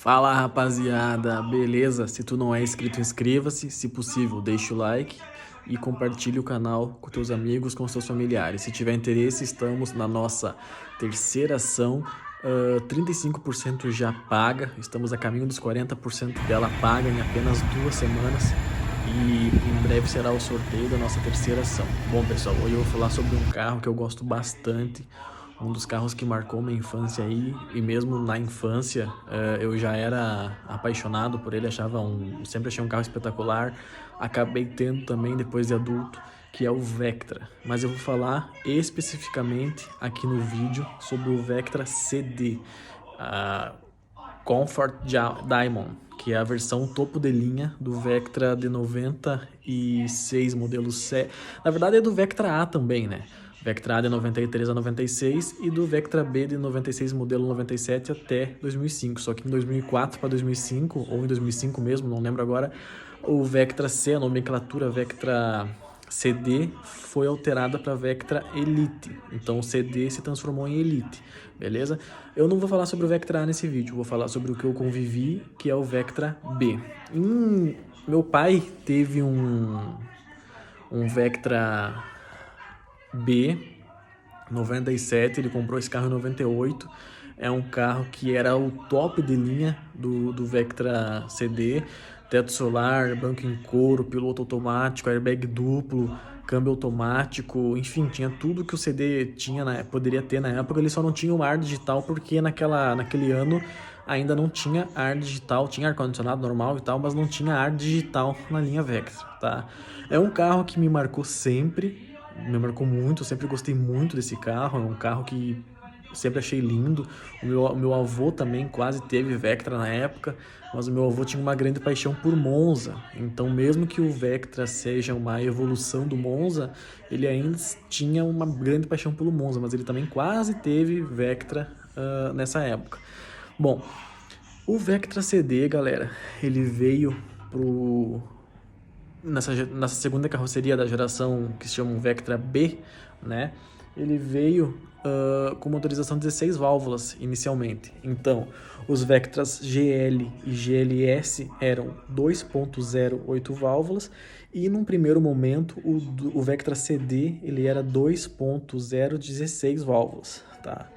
Fala rapaziada, beleza? Se tu não é inscrito, inscreva-se, se possível, deixa o like e compartilhe o canal com teus amigos, com seus familiares. Se tiver interesse, estamos na nossa terceira ação, 35% já paga, estamos a caminho dos 40% dela paga em apenas 2 semanas e em breve será o sorteio da nossa terceira ação. Bom pessoal, hoje eu vou falar sobre um carro que eu gosto bastante, um dos carros que marcou minha infância aí, e mesmo na infância eu já era apaixonado por ele, sempre achei um carro espetacular, acabei tendo também depois de adulto, que é o Vectra. Mas eu vou falar especificamente aqui no vídeo sobre o Vectra CD, a Comfort Diamond, que é a versão topo de linha do Vectra de 96 modelo C. Na verdade é do Vectra A também, né? Vectra A de 93 a 96 e do Vectra B de 96 modelo 97 até 2005. Só que em 2004 para 2005, ou em 2005 mesmo, não lembro agora, o Vectra C, a nomenclatura Vectra CD, foi alterada para Vectra Elite. Então o CD se transformou em Elite, beleza? Eu não vou falar sobre o Vectra A nesse vídeo, vou falar sobre o que eu convivi, que é o Vectra B. Meu pai teve um Vectra B 97, ele comprou esse carro em 98. É um carro que era o top de linha do Vectra CD, teto solar, banco em couro, piloto automático, airbag duplo, câmbio automático, enfim, tinha tudo que o CD poderia ter na época. Ele só não tinha o ar digital porque naquele ano ainda não tinha ar digital, tinha ar-condicionado normal e tal, mas não tinha ar digital na linha Vectra, tá? É um carro que me marcou sempre, me marcou muito, eu sempre gostei muito desse carro, é um carro que sempre achei lindo. O meu avô também quase teve Vectra na época, mas o meu avô tinha uma grande paixão por Monza, então mesmo que o Vectra seja uma evolução do Monza, ele ainda tinha uma grande paixão pelo Monza, mas ele também quase teve Vectra nessa época. Bom, o Vectra CD, galera, ele veio nessa segunda carroceria da geração que se chama Vectra B, né? Ele veio com motorização 16 válvulas inicialmente. Então, os Vectras GL e GLS eram 2.0 8 válvulas e num primeiro momento o Vectra CD ele era 2.0 16 válvulas, tá?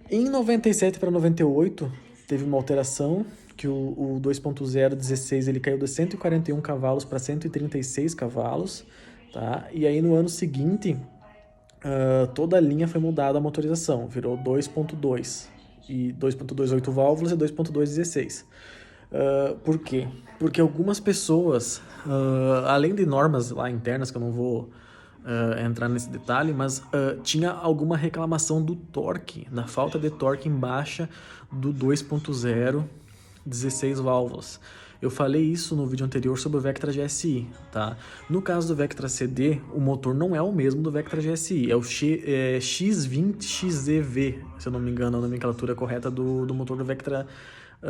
Em 97 para 98 teve uma alteração que o 2.0 16 ele caiu de 141 cavalos para 136 cavalos, tá? E aí no ano seguinte toda a linha foi mudada a motorização, virou 2.2 e 2.2 8 válvulas e 2.2 16. Por quê? Porque algumas pessoas, além de normas lá internas que eu não vou entrar nesse detalhe, mas tinha alguma reclamação do torque, da falta de torque em baixa do 2.0 16 válvulas. Eu falei isso no vídeo anterior sobre o Vectra GSI, tá? No caso do Vectra CD, o motor não é o mesmo do Vectra GSI, é o X20XEV, se eu não me engano, a nomenclatura correta do motor do Vectra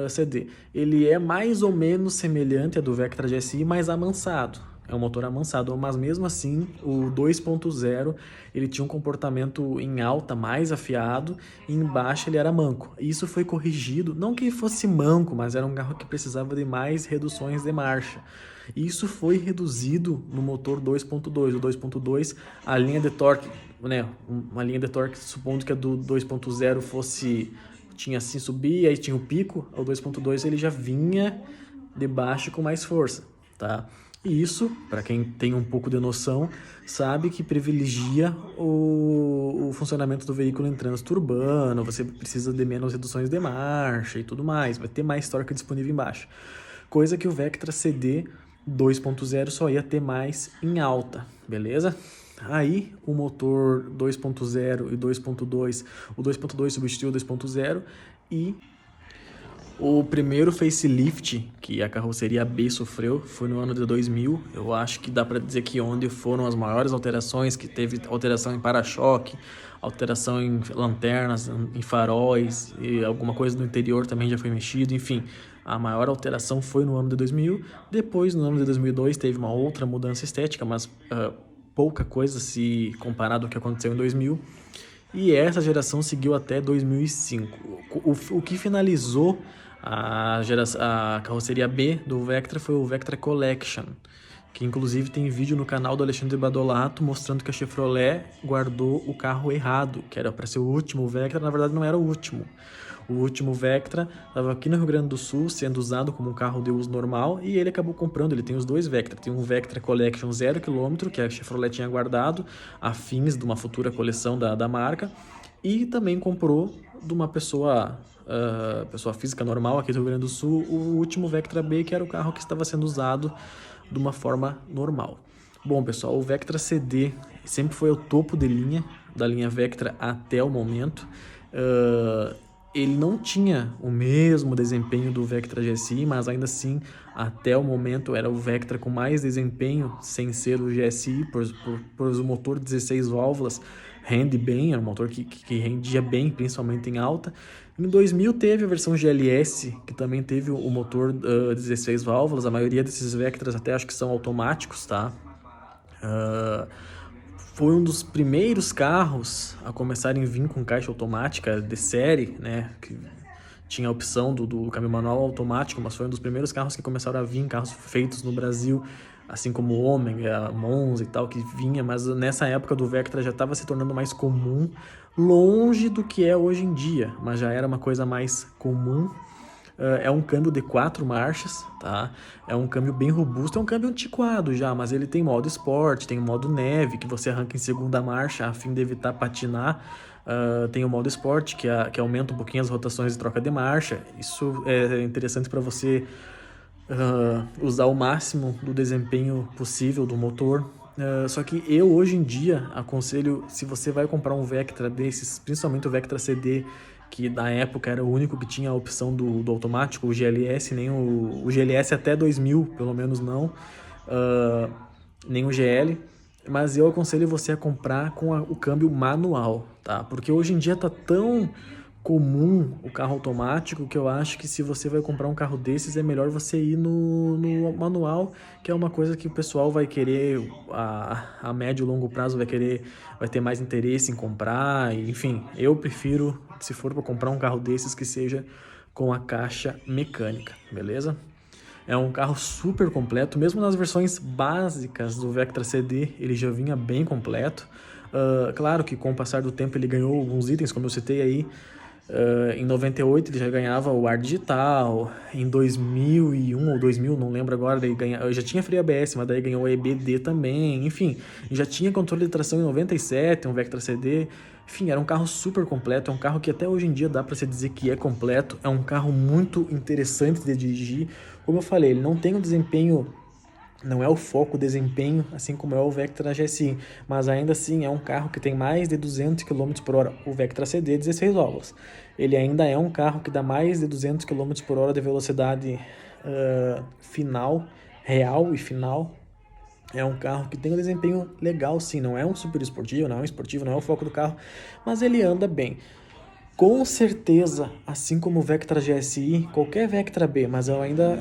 CD. Ele é mais ou menos semelhante ao do Vectra GSI, mas amansado. É um motor amansado, mas mesmo assim o 2.0 ele tinha um comportamento em alta mais afiado e em baixa ele era manco. Isso foi corrigido, não que fosse manco, mas era um carro que precisava de mais reduções de marcha. Isso foi reduzido no motor 2.2. O 2.2, a linha de torque, né, uma linha de torque, supondo que a do 2.0 tinha assim subir, aí tinha o pico, o 2.2 ele já vinha de baixo com mais força, tá? E isso, para quem tem um pouco de noção, sabe que privilegia o funcionamento do veículo em trânsito urbano, você precisa de menos reduções de marcha e tudo mais, vai ter mais torque disponível embaixo. Coisa que o Vectra CD 2.0 só ia ter mais em alta, beleza? Aí o motor 2.0 e 2.2, o 2.2 substituiu o 2.0 e o primeiro facelift que a carroceria B sofreu foi no ano de 2000. Eu acho que dá para dizer que onde foram as maiores alterações, que teve alteração em para-choque, alteração em lanternas, em faróis e alguma coisa no interior também já foi mexido, enfim. A maior alteração foi no ano de 2000. Depois, no ano de 2002, teve uma outra mudança estética, mas pouca coisa se comparado ao que aconteceu em 2000. E essa geração seguiu até 2005. O que finalizou A carroceria B do Vectra foi o Vectra Collection, que inclusive tem vídeo no canal do Alexandre Badolato mostrando que a Chevrolet guardou o carro errado, que era para ser o último Vectra, na verdade não era o último. O último Vectra estava aqui no Rio Grande do Sul, sendo usado como um carro de uso normal, e ele acabou comprando. Ele tem os dois Vectra. Tem um Vectra Collection 0 km, que a Chevrolet tinha guardado a fins de uma futura coleção da marca, e também comprou de uma pessoa física normal aqui do Rio Grande do Sul, o último Vectra B, que era o carro que estava sendo usado de uma forma normal. Bom, pessoal, o Vectra CD sempre foi o topo de linha, da linha Vectra até o momento. Ele não tinha o mesmo desempenho do Vectra GSI, mas ainda assim, até o momento, era o Vectra com mais desempenho, sem ser o GSI, por o motor 16 válvulas, rende bem, era um motor que rendia bem, principalmente em alta. Em 2000 teve a versão GLS, que também teve o motor 16 válvulas, a maioria desses Vectras até acho que são automáticos, tá? Foi um dos primeiros carros a começarem a vir com caixa automática de série, né? Que tinha a opção do câmbio manual automático, mas foi um dos primeiros carros que começaram a vir, carros feitos no Brasil, assim como o Ômega, Monza e tal, que vinha, mas nessa época do Vectra já estava se tornando mais comum, longe do que é hoje em dia, mas já era uma coisa mais comum. É um câmbio de 4 marchas, tá? É um câmbio bem robusto, é um câmbio antiquado já, mas ele tem modo esporte, tem o modo neve, que você arranca em segunda marcha a fim de evitar patinar. Tem o modo esporte, que aumenta um pouquinho as rotações de troca de marcha. Isso é interessante para você usar o máximo do desempenho possível do motor. Só que eu hoje em dia aconselho, se você vai comprar um Vectra desses, principalmente o Vectra CD, que na época era o único que tinha a opção do automático, o GLS, nem o GLS até 2000, pelo menos não, nem o GL, mas eu aconselho você a comprar com o câmbio manual, tá? Porque hoje em dia tá tão comum o carro automático que eu acho que se você vai comprar um carro desses é melhor você ir no manual, que é uma coisa que o pessoal vai querer a médio e longo prazo vai ter mais interesse em comprar, enfim, eu prefiro, se for para comprar um carro desses, que seja com a caixa mecânica, beleza? É um carro super completo, mesmo nas versões básicas do Vectra CD, ele já vinha bem completo. Claro que com o passar do tempo ele ganhou alguns itens, como eu citei aí. Em 98 ele já ganhava o ar digital, em 2001 ou 2000, não lembro agora, eu já tinha freio ABS, mas daí ganhou o EBD também, enfim, já tinha controle de tração em 97, um Vectra CD, enfim, era um carro super completo, é um carro que até hoje em dia dá para se dizer que é completo, é um carro muito interessante de dirigir, como eu falei, ele não tem um desempenho, não é o foco, o desempenho, assim como é o Vectra GSI, mas ainda assim é um carro que tem mais de 200 km por hora, o Vectra CD 16 válvulas. Ele ainda é um carro que dá mais de 200 km por hora de velocidade final, real e final. É um carro que tem um desempenho legal, sim, não é um super esportivo, não é um esportivo, não é o foco do carro, mas ele anda bem. Com certeza, assim como o Vectra GSI, qualquer Vectra B, mas eu ainda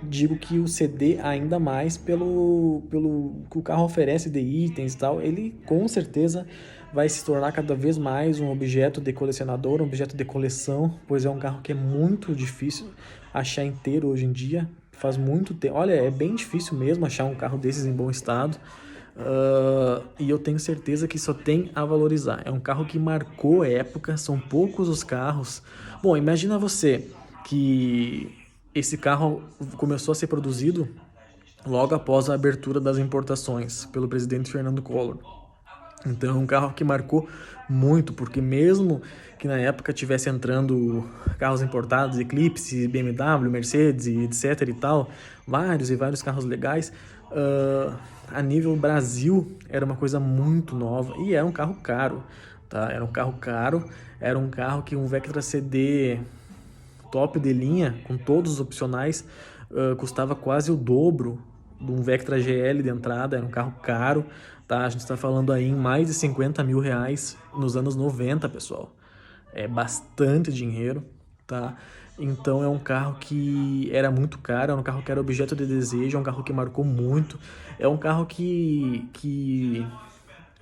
digo que o CD ainda mais pelo que o carro oferece de itens e tal, ele com certeza vai se tornar cada vez mais um objeto de colecionador, um objeto de coleção, pois é um carro que é muito difícil achar inteiro hoje em dia, faz muito tempo, olha, é bem difícil mesmo achar um carro desses em bom estado. E eu tenho certeza que só tem a valorizar. É um carro que marcou a época, são poucos os carros. Bom, imagina você que esse carro começou a ser produzido logo após a abertura das importações pelo presidente Fernando Collor. Então é um carro que marcou muito, porque mesmo que na época tivesse entrando carros importados, Eclipse, BMW, Mercedes, etc e tal, vários e vários carros legais, a nível Brasil era uma coisa muito nova e era um carro caro, tá? Era um carro caro, era um carro que um Vectra CD top de linha, com todos os opcionais, custava quase o dobro de um Vectra GL de entrada, era um carro caro, tá? A gente está falando aí em mais de 50 mil reais nos anos 90, pessoal. É bastante dinheiro, tá? Então é um carro que era muito caro, é um carro que era objeto de desejo, é um carro que marcou muito, é um carro que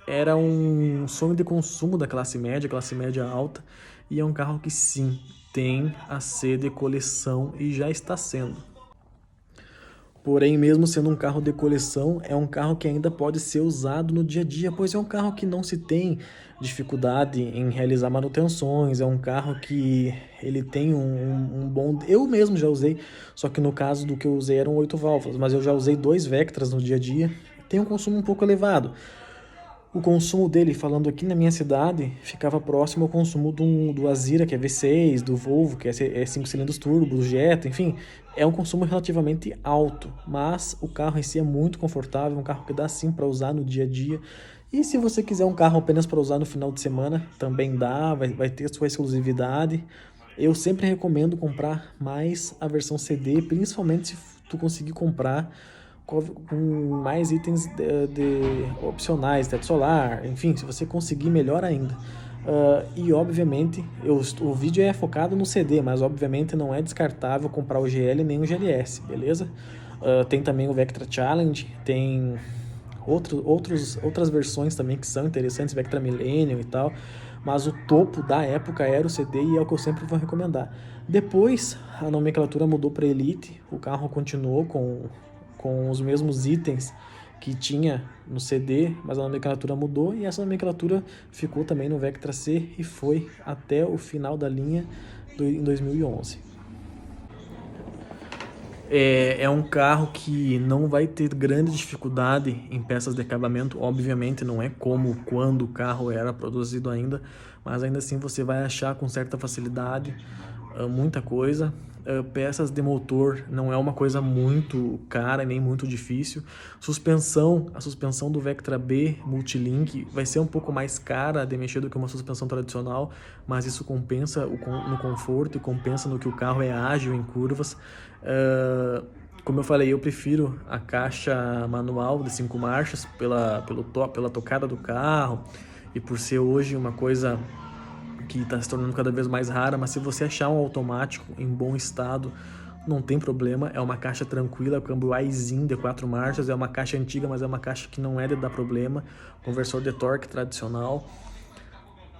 era um sonho de consumo da classe média alta, e é um carro que sim, tem a ser de coleção e já está sendo. Porém, mesmo sendo um carro de coleção, é um carro que ainda pode ser usado no dia a dia, pois é um carro que não se tem dificuldade em realizar manutenções, é um carro que ele tem um bom... Eu mesmo já usei, só que no caso do que eu usei eram 8 válvulas, mas eu já usei 2 Vectras no dia a dia, tem um consumo um pouco elevado. O consumo dele, falando aqui na minha cidade, ficava próximo ao consumo do Azira, que é V6, do Volvo, que é 5 cilindros turbo, do Jetta, enfim. É um consumo relativamente alto, mas o carro em si é muito confortável, um carro que dá sim para usar no dia a dia. E se você quiser um carro apenas para usar no final de semana, também dá, vai ter sua exclusividade. Eu sempre recomendo comprar mais a versão CD, principalmente se tu conseguir comprar com mais itens de opcionais, teto solar, enfim, se você conseguir, melhor ainda. E obviamente, o vídeo é focado no CD, mas obviamente não é descartável comprar o GL nem o GLS, beleza? Tem também o Vectra Challenge, tem outras versões também que são interessantes, Vectra Millennium e tal, mas o topo da época era o CD e é o que eu sempre vou recomendar. Depois a nomenclatura mudou para Elite, o carro continuou com os mesmos itens que tinha no CD, mas a nomenclatura mudou e essa nomenclatura ficou também no Vectra C e foi até o final da linha em 2011. É um carro que não vai ter grande dificuldade em peças de acabamento, obviamente não é como quando o carro era produzido ainda, mas ainda assim você vai achar com certa facilidade muita coisa. Peças de motor não é uma coisa muito cara nem muito difícil. A suspensão do Vectra B Multilink vai ser um pouco mais cara de mexer do que uma suspensão tradicional, mas isso compensa no conforto e compensa no que o carro é ágil em curvas. Como eu falei, eu prefiro a caixa manual de 5 marchas pela tocada do carro e por ser hoje uma coisa que está se tornando cada vez mais rara, mas se você achar um automático em bom estado, não tem problema, é uma caixa tranquila, câmbio Aisin de 4 marchas, é uma caixa antiga, mas é uma caixa que não é de dar problema, conversor de torque tradicional.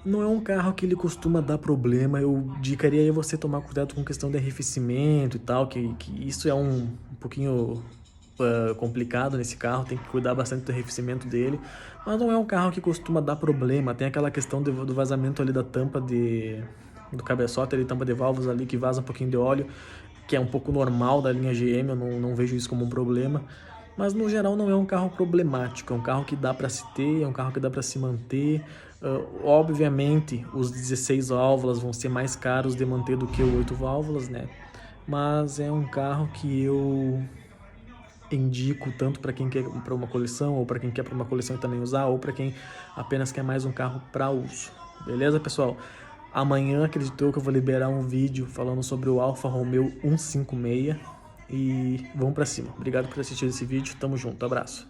Não é um carro que ele costuma dar problema, eu indicaria a você tomar cuidado com questão de arrefecimento e tal, que isso é um pouquinho complicado nesse carro, tem que cuidar bastante do arrefecimento dele, mas não é um carro que costuma dar problema. Tem aquela questão do vazamento ali da tampa do cabeçote, ali, tampa de válvulas ali que vaza um pouquinho de óleo, que é um pouco normal da linha GM, eu não vejo isso como um problema, mas no geral não é um carro problemático, é um carro que dá para se ter, é um carro que dá para se manter. Obviamente os 16 válvulas vão ser mais caros de manter do que o 8 válvulas, né? Mas é um carro que eu indico tanto para quem quer para uma coleção, ou para quem quer para uma coleção e também usar, ou para quem apenas quer mais um carro para uso. Beleza, pessoal? Amanhã acredito que eu vou liberar um vídeo falando sobre o Alfa Romeo 156 e vamos para cima. Obrigado por assistir esse vídeo, tamo junto, abraço.